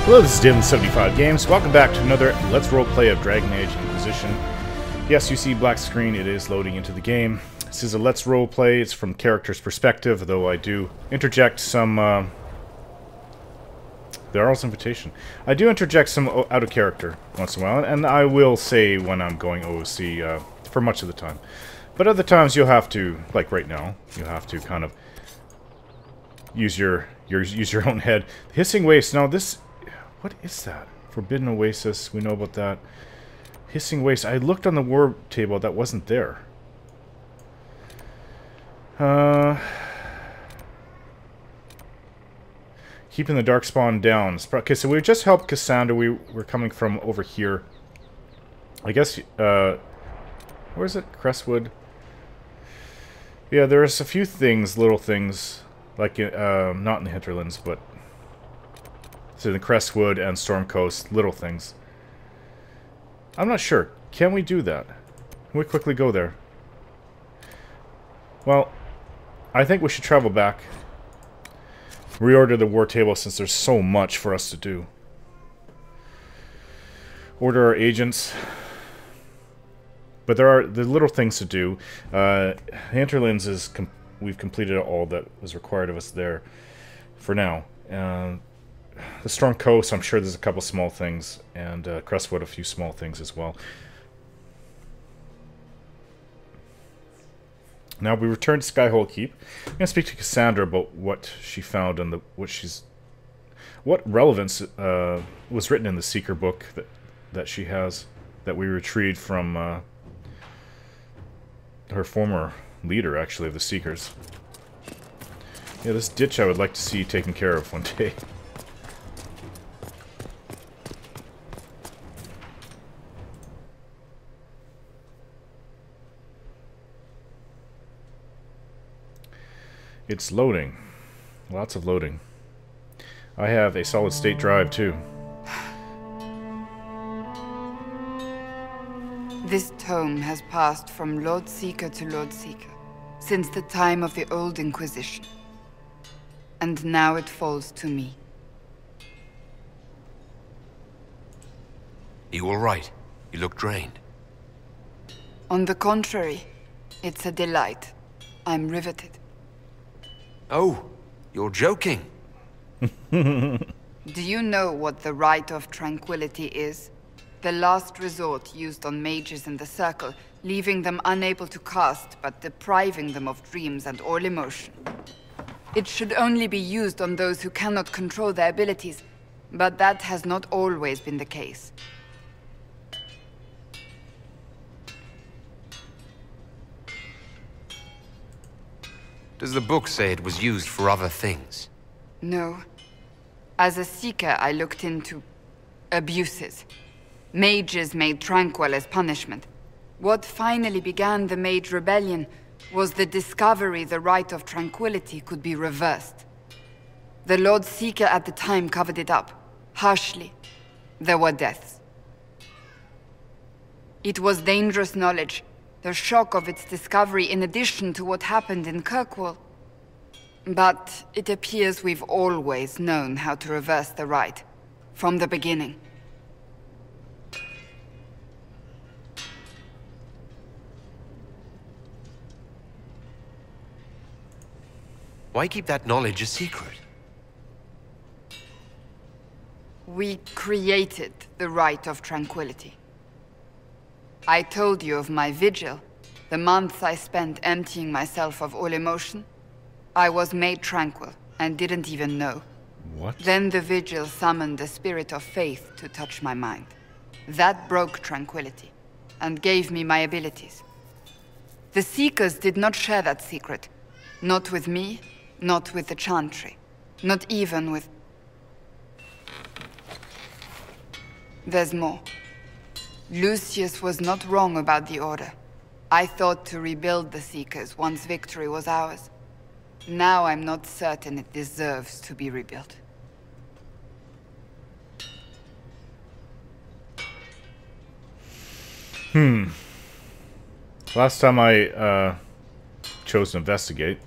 Hello, this is Dim75 Games. Welcome back to another Let's Roleplay of Dragon Age Inquisition. Yes, you see black screen, it is loading into the game. This is a Let's Roleplay, it's from character's perspective, though I do interject some, there are also invitation. I do interject some out of character once in a while, and I will say when I'm going OOC for much of the time. But other times you'll have to, like right now, you'll have to kind of use your own head. Hissing Waste, now this... What is that? Forbidden Oasis, we know about that. Hissing Waste, I looked on the war table, that wasn't there. Keeping the Darkspawn down. Okay, so we just helped Cassandra, we're coming from over here. I guess, where is it? Crestwood? Yeah, there's a few things, little things, like, not in the hinterlands, but... So the Crestwood and Storm Coast, little things. I'm not sure. Can we do that? Can we quickly go there? Well, I think we should travel back. Reorder the war table since there's so much for us to do. Order our agents. But there are the little things to do. Hinterlands is... we've completed all that was required of us there for now. The Storm Coast, I'm sure there's a couple small things, and Crestwood, a few small things as well. Now we return to Skyhold Keep. I'm going to speak to Cassandra about what she found and what relevance was written in the Seeker book that she has, that we retrieved from her former leader, actually, of the Seekers. Yeah, this ditch I would like to see taken care of one day. It's loading. Lots of loading. I have a solid-state drive, too. This tome has passed from Lord Seeker to Lord Seeker since the time of the Old Inquisition. And now it falls to me. You all right? You look drained. On the contrary, it's a delight. I'm riveted. Oh, you're joking. Do you know what the Rite of Tranquility is? The last resort used on mages in the Circle, leaving them unable to cast, but depriving them of dreams and all emotion. It should only be used on those who cannot control their abilities, but that has not always been the case. Does the book say it was used for other things? No. As a Seeker, I looked into abuses. Mages made tranquil as punishment. What finally began the Mage Rebellion was the discovery the Rite of Tranquility could be reversed. The Lord Seeker at the time covered it up, harshly. There were deaths. It was dangerous knowledge, the shock of its discovery in addition to what happened in Kirkwall. But it appears we've always known how to reverse the Rite, from the beginning. Why keep that knowledge a secret? We created the Rite of Tranquility. I told you of my vigil, the months I spent emptying myself of all emotion. I was made tranquil and didn't even know. What? Then the vigil summoned the spirit of faith to touch my mind. That broke tranquility and gave me my abilities. The Seekers did not share that secret. Not with me, not with the Chantry, not even with... There's more. Lucius was not wrong about the Order. I thought to rebuild the Seekers once victory was ours. Now I'm not certain it deserves to be rebuilt. Last time I chose to investigate.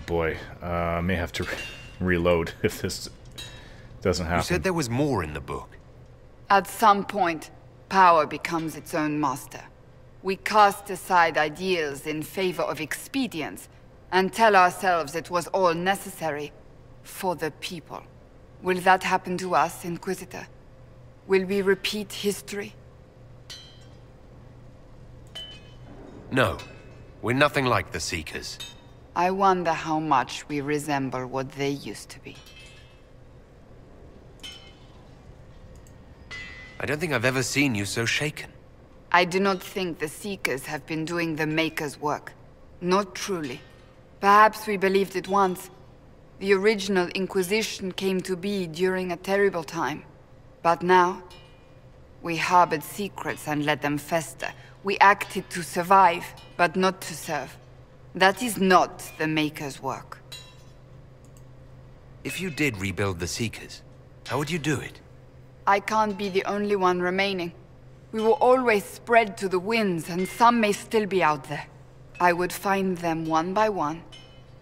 boy. I may have to reload if this doesn't happen. You said there was more in the book. At some point, power becomes its own master. We cast aside ideals in favor of expedience, and tell ourselves it was all necessary for the people. Will that happen to us, Inquisitor? Will we repeat history? No. We're nothing like the Seekers. I wonder how much we resemble what they used to be. I don't think I've ever seen you so shaken. I do not think the Seekers have been doing the Maker's work. Not truly. Perhaps we believed it once. The original Inquisition came to be during a terrible time. But now, we harbored secrets and let them fester. We acted to survive, but not to serve. That is not the Maker's work. If you did rebuild the Seekers, how would you do it? I can't be the only one remaining. We will always spread to the winds, and some may still be out there. I would find them one by one.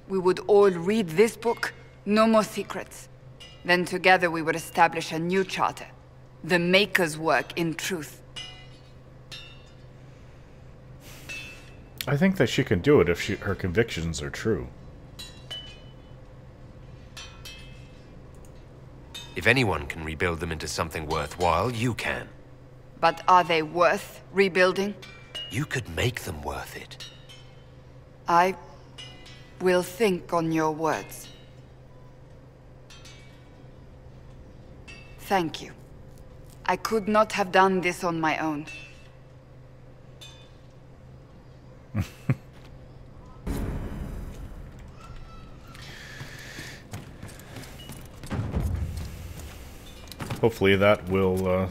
We would all read this book, no more secrets. Then together we would establish a new charter. The Maker's work in truth. I think that she can do it if her convictions are true. If anyone can rebuild them into something worthwhile, you can. But are they worth rebuilding? You could make them worth it. I will think on your words. Thank you. I could not have done this on my own. Hopefully that will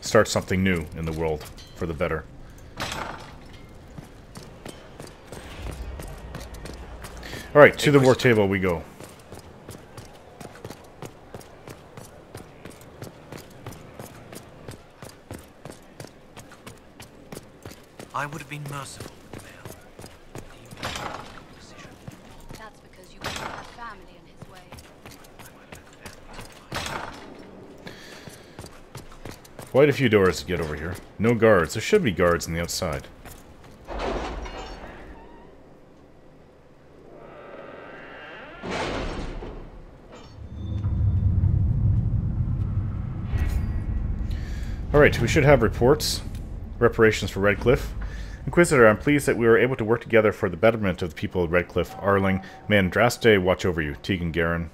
start something new in the world for the better. Alright, to the war table we go. I would have been merciful. That's because you wouldn't have family in his way. Quite a few doors to get over here. No guards. There should be guards on the outside. Alright, we should have reports. Reparations for Redcliffe. Inquisitor, I'm pleased that we were able to work together for the betterment of the people of Redcliffe. Arling, may Andraste watch over you. Tegan Garen.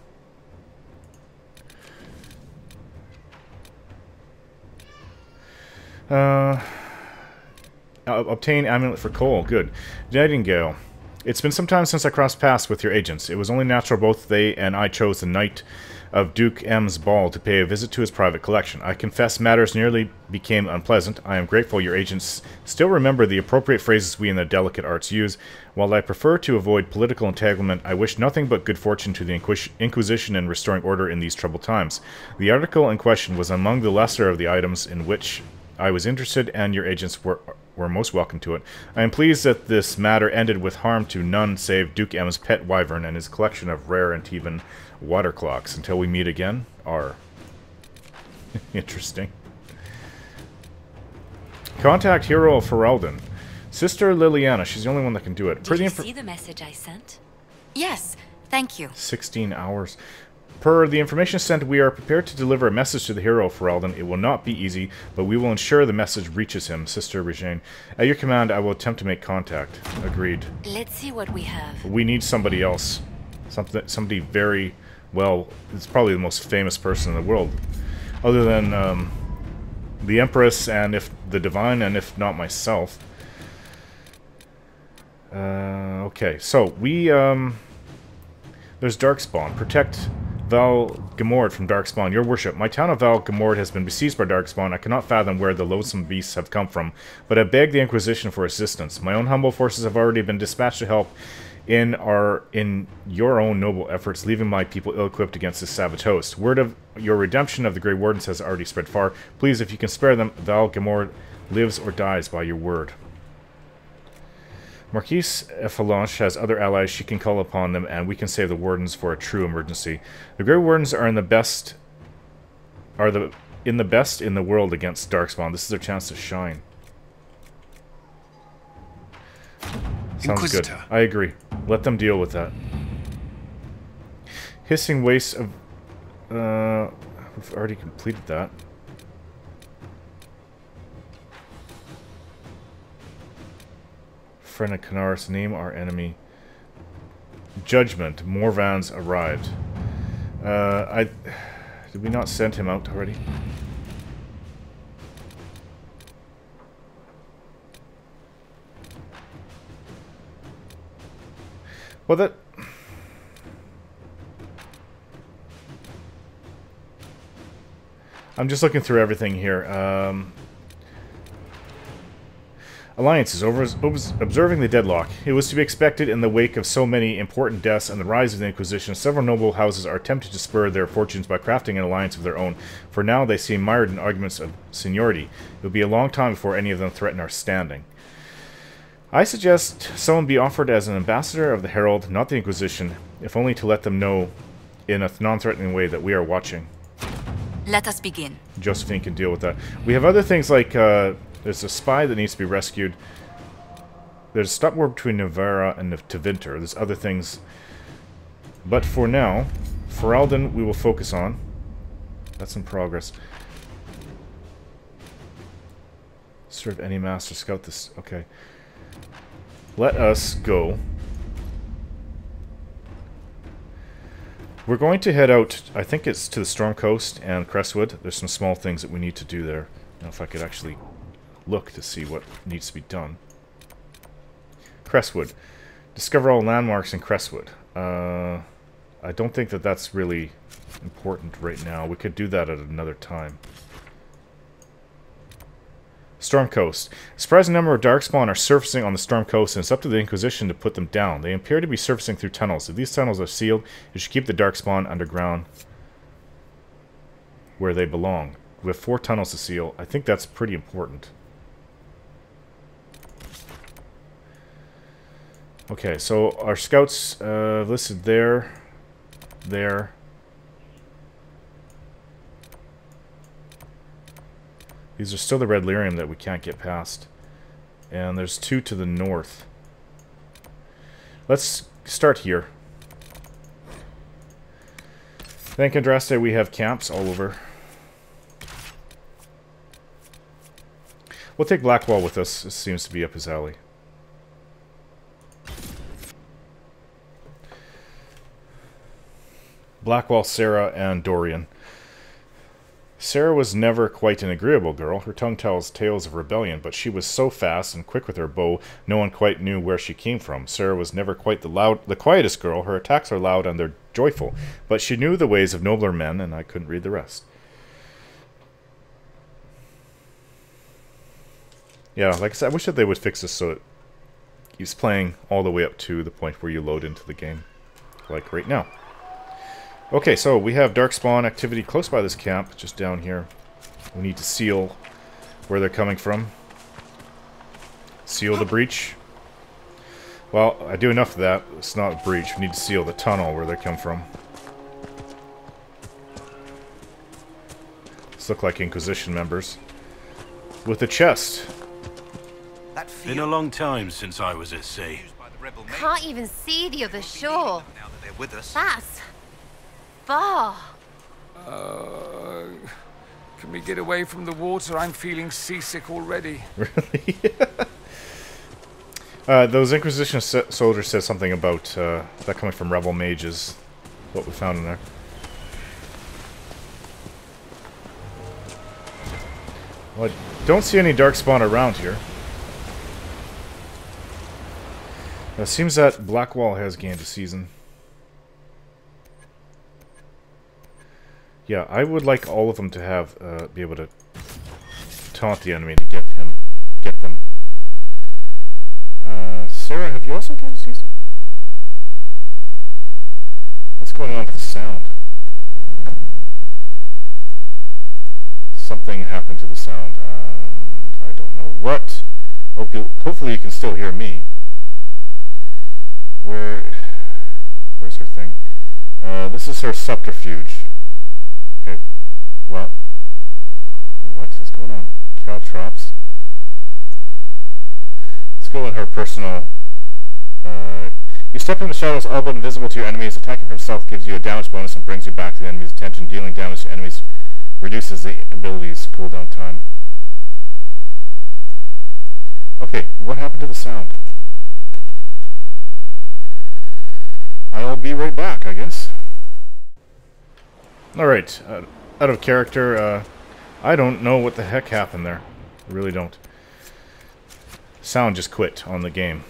Obtain amulet for Cole. Good. Nightingale. It's been some time since I crossed paths with your agents. It was only natural both they and I chose the night of Duke M's ball to pay a visit to his private collection. I confess matters nearly became unpleasant. I am grateful your agents still remember the appropriate phrases we in the delicate arts use. While I prefer to avoid political entanglement, I wish nothing but good fortune to the Inquisition in restoring order in these troubled times. The article in question was among the lesser of the items in which I was interested, and your agents were most welcome to it. I am pleased that this matter ended with harm to none save Duke M's pet wyvern and his collection of rare Antivan water clocks. Until we meet again, R. Interesting. Contact Hero of Ferelden. Sister Liliana, she's the only one that can do it. Did you see the message I sent? Yes, thank you. 16 hours. Per the information sent, we are prepared to deliver a message to the hero of Ferelden. It will not be easy, but we will ensure the message reaches him. Sister Regine. At your command, I will attempt to make contact. Agreed. Let's see what we have. We need somebody else. Somebody very, well, it's probably the most famous person in the world. Other than the Empress, and if the Divine, and if not myself. Okay, so we, there's Darkspawn. Protect Val Gamord from Darkspawn. Your worship, my town of Val Gamord has been besieged by Darkspawn. I cannot fathom where the loathsome beasts have come from, but I beg the Inquisition for assistance. My own humble forces have already been dispatched to help in your own noble efforts, leaving my people ill-equipped against this savage host. Word of your redemption of the Grey Wardens has already spread far. Please, if you can spare them, Val Gamord lives or dies by your word. Marquise Effalanche has other allies. She can call upon them, and we can save the Wardens for a true emergency. The Grey Wardens are in the best in the world against Darkspawn. This is their chance to shine. Sounds Inquisitor. good. I agree. Let them deal with that. Hissing wastes of... we've already completed that. Friend of Canaris, name our enemy. Judgment. Morvan's arrived. Did we not send him out already? Well, that... I'm just looking through everything here. Alliances. Observing the deadlock. It was to be expected in the wake of so many important deaths and the rise of the Inquisition. Several noble houses are attempting to spur their fortunes by crafting an alliance of their own. For now, they seem mired in arguments of seniority. It will be a long time before any of them threaten our standing. I suggest someone be offered as an ambassador of the Herald, not the Inquisition, if only to let them know in a non-threatening way that we are watching. Let us begin. Josephine can deal with that. We have other things like, there's a spy that needs to be rescued. There's a stop war between Navarra and Tevinter. There's other things. But for now, Ferelden we will focus on. That's in progress. Serve any master, scout this. Okay. Let us go. We're going to head out, I think it's to the Storm Coast and Crestwood. There's some small things that we need to do there. I don't know if I could actually look to see what needs to be done. Crestwood. Discover all landmarks in Crestwood. I don't think that that's really important right now. We could do that at another time. Storm Coast. A surprising number of Darkspawn are surfacing on the Storm Coast, and it's up to the Inquisition to put them down. They appear to be surfacing through tunnels. If these tunnels are sealed, you should keep the Darkspawn underground where they belong. We have 4 tunnels to seal. I think that's pretty important. Okay, so our scouts listed there. These are still the Red Lyrium that we can't get past. And there's 2 to the north. Let's start here. Then Andraste we have camps all over. We'll take Blackwall with us. This seems to be up his alley. Blackwall, Sarah, and Dorian. Sarah was never quite an agreeable girl. Her tongue tells tales of rebellion, but she was so fast and quick with her bow, no one quite knew where she came from. Sarah was never quite the quietest girl. Her attacks are loud and they're joyful, but she knew the ways of nobler men, and I couldn't read the rest. Yeah, like I said, I wish that they would fix this so it keeps playing all the way up to the point where you load into the game, like right now. Okay, so we have Darkspawn activity close by this camp, just down here. We need to seal where they're coming from. Seal the breach. Well, I do enough of that. It's not a breach. We need to seal the tunnel where they come from. These look like Inquisition members. With a chest. Been a long time since I was at sea. Can't even see the other shore. That's far. Can we get away from the water? I'm feeling seasick already. Really? Those Inquisition soldiers said something about that coming from rebel mages. What we found in there. Well, I don't see any Darkspawn around here. It seems that Blackwall has gained a season. Yeah, I would like all of them to have be able to taunt the enemy to get them. Sarah, have you also gained a season? What's going on with the sound? Something happened to the sound, and I don't know what. Hopefully you can still hear me. This is her subterfuge. Okay. Well. What is going on? Caltrops. Let's go with her personal... you step in the shadows, all but invisible to your enemies. Attacking from stealth gives you a damage bonus and brings you back to the enemy's attention. Dealing damage to enemies reduces the ability's cooldown time. Okay, what happened to the sound? I'll be right back, I guess. Alright, out of character, I don't know what the heck happened there. I really don't. Sound just quit on the game.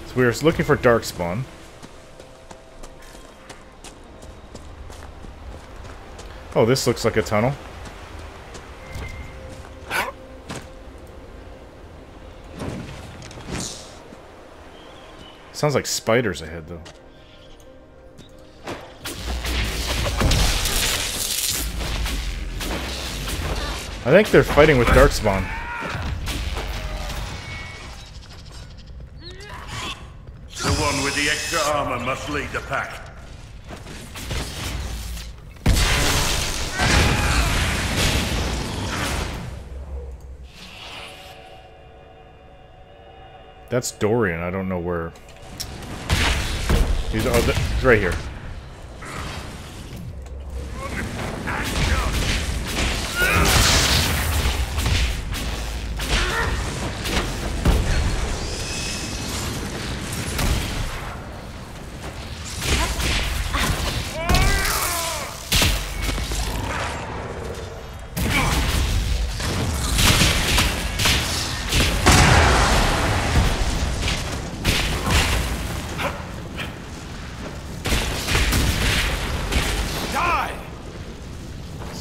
So we were looking for Darkspawn. Oh, this looks like a tunnel. Sounds like spiders ahead, though. I think they're fighting with Darkspawn. The one with the extra armor must lead the pack. That's Dorian. I don't know where. He's right here.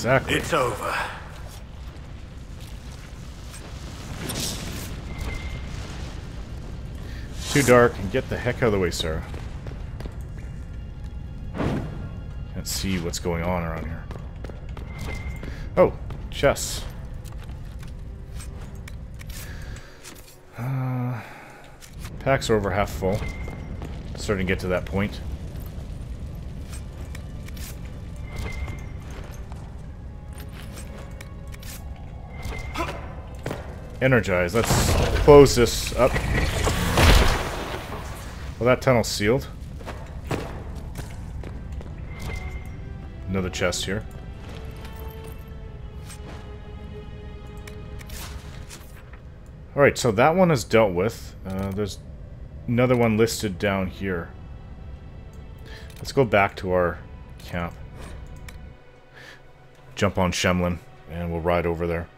Exactly. It's over. It's too dark. Get the heck out of the way, Sarah. Can't see what's going on around here. Oh, chests. Packs are over half full. Starting to get to that point. Energize. Let's close this up. Well, that tunnel's sealed. Another chest here. Alright, so that one is dealt with. There's another one listed down here. Let's go back to our camp. Jump on Shemlin, and we'll ride over there.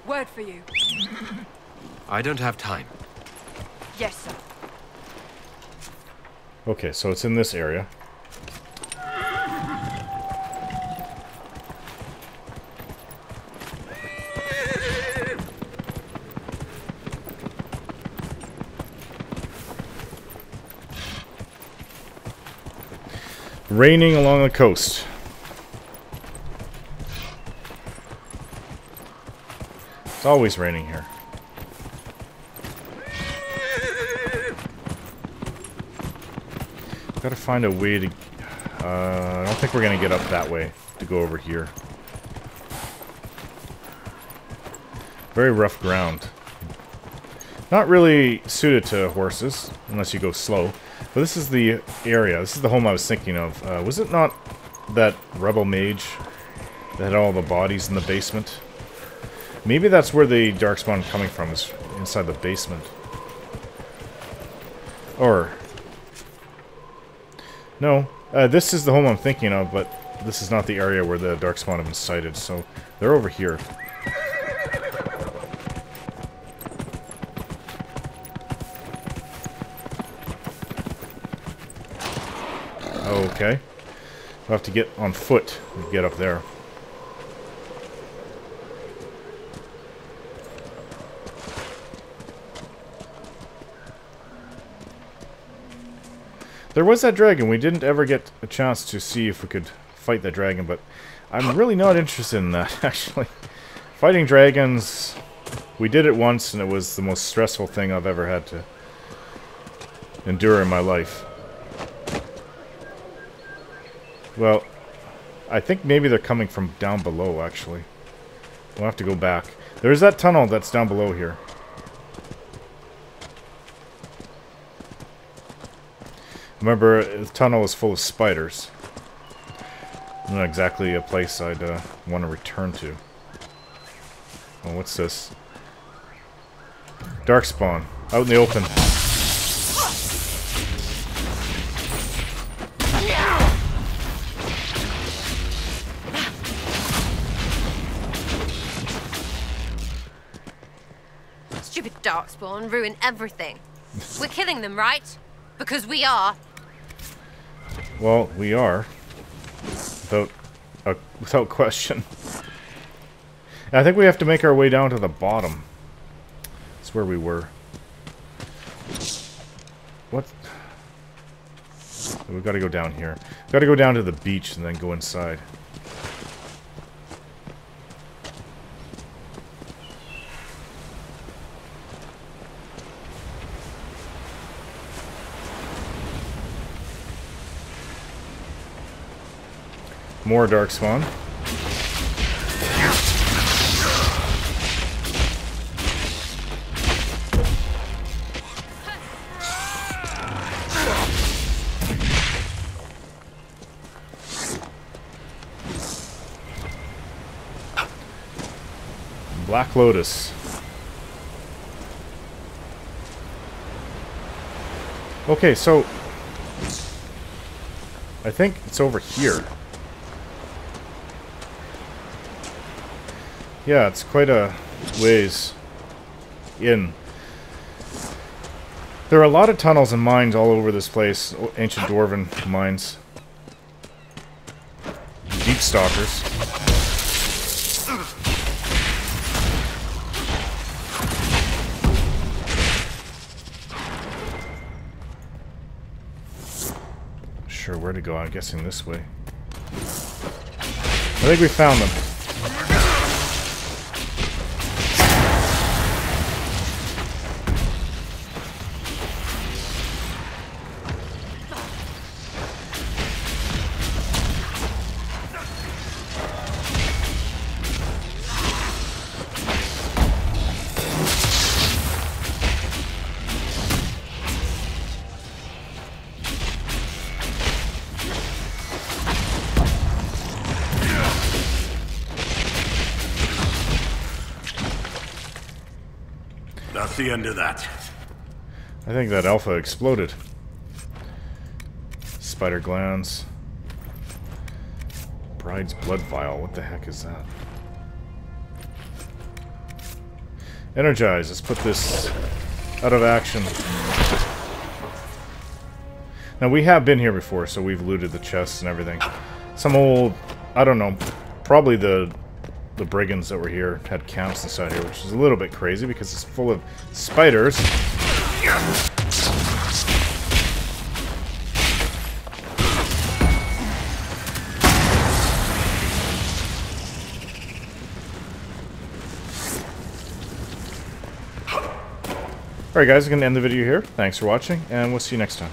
Word for you. I don't have time. Yes, sir. Okay, so it's in this area. Raining along the coast. It's always raining here. Gotta find a way to... I don't think we're gonna get up that way to go over here. Very rough ground. Not really suited to horses, unless you go slow. But this is the area. This is the home I was thinking of. Was it not that rebel mage that had all the bodies in the basement? Maybe that's where the Darkspawn coming from, is inside the basement. Or... no, this is the home I'm thinking of, but this is not the area where the Darkspawn have been sighted, so they're over here. Okay. We'll have to get on foot and get up there. There was that dragon. We didn't ever get a chance to see if we could fight that dragon, but I'm really not interested in that, actually. Fighting dragons, we did it once, and it was the most stressful thing I've ever had to endure in my life. Well, I think maybe they're coming from down below, actually. We'll have to go back. There's that tunnel that's down below here. Remember, the tunnel is full of spiders. Not exactly a place I'd want to return to. Oh, what's this? Darkspawn. Out in the open. Stupid Darkspawn ruin everything. We're killing them, right? Because we are. Well, we are. Without question. I think we have to make our way down to the bottom. That's where we were. What? We've got to go down here. We've got to go down to the beach and then go inside. More Darkspawn. Black Lotus. Okay, so I think it's over here. Yeah, it's quite a ways in. There are a lot of tunnels and mines all over this place. Ancient Dwarven mines. Deep stalkers. Sure, where to go? I'm guessing this way. I think we found them. That's the end of that. I think that alpha exploded. Spider glands. Bride's blood vial. What the heck is that? Energize. Let's put this out of action. Now, we have been here before, so we've looted the chests and everything. Some old, I don't know, probably the brigands that were here had camps inside here, which is a little bit crazy because it's full of spiders. Alright guys, I'm going to end the video here. Thanks for watching, and we'll see you next time.